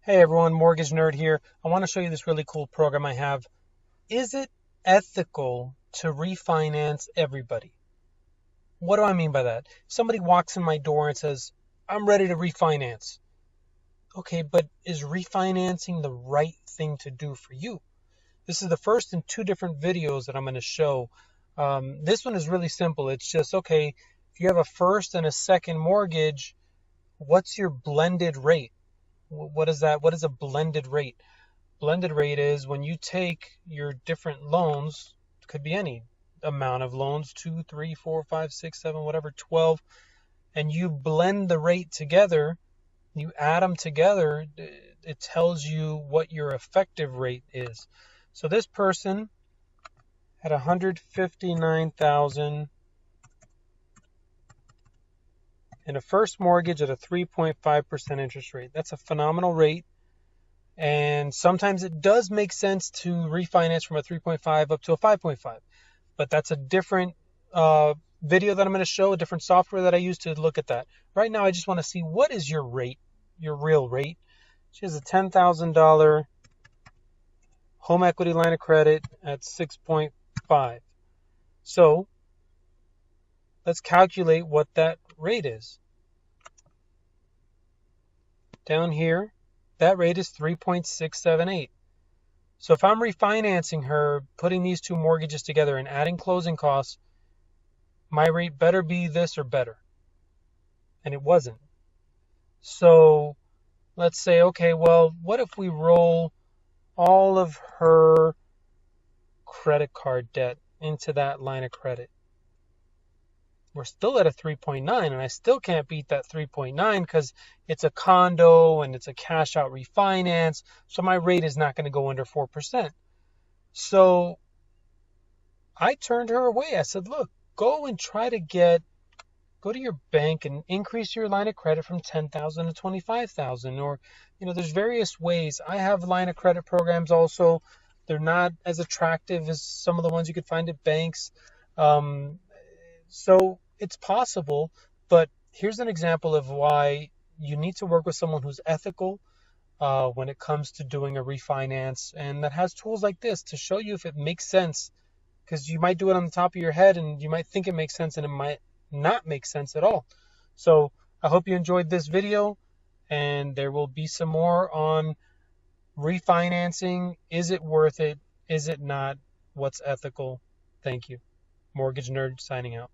Hey everyone, Mortgage Nerd here. I want to show you this really cool program I have. Is it ethical to refinance everybody? What do I mean by that? If somebody walks in my door and says, I'm ready to refinance. Okay, but is refinancing the right thing to do for you? This is the first in two different videos that I'm going to show. This one is really simple. It's just, okay, if you have a first and a second mortgage, what's your blended rate? What is that? What is a blended rate? Blended rate is when you take your different loans, could be any amount of loans, 2, 3, 4, 5, 6, 7, whatever, 12, and you blend the rate together, you add them together, it tells you what your effective rate is. So this person had 159,000 in a first mortgage at a 3.5% interest rate. That's a phenomenal rate. And sometimes it does make sense to refinance from a 3.5 up to a 5.5. But that's a different video that I'm going to show, a different software that I use to look at that. Right now, I just want to see what is your rate, your real rate. She has a $10,000 home equity line of credit at 6.5. So let's calculate what that rate is. Down here, that rate is 3.678. So if I'm refinancing her, putting these two mortgages together and adding closing costs, my rate better be this or better. And it wasn't. So let's say, okay, well, what if we roll all of her credit card debt into that line of credit? We're still at a 3.9, and I still can't beat that 3.9 because it's a condo and it's a cash out refinance. So my rate is not going to go under 4%. So I turned her away. I said, look, go and try to go to your bank and increase your line of credit from 10,000 to 25,000, or there's various ways. I have line of credit programs also. They're not as attractive as some of the ones you could find at banks. So it's possible, but here's an example of why you need to work with someone who's ethical when it comes to doing a refinance, and that has tools like this to show you if it makes sense, because you might do it on the top of your head and you might think it makes sense and it might not make sense at all. So I hope you enjoyed this video, and there will be some more on refinancing. Is it worth it? Is it not? What's ethical? Thank you. Mortgage Nerd signing out.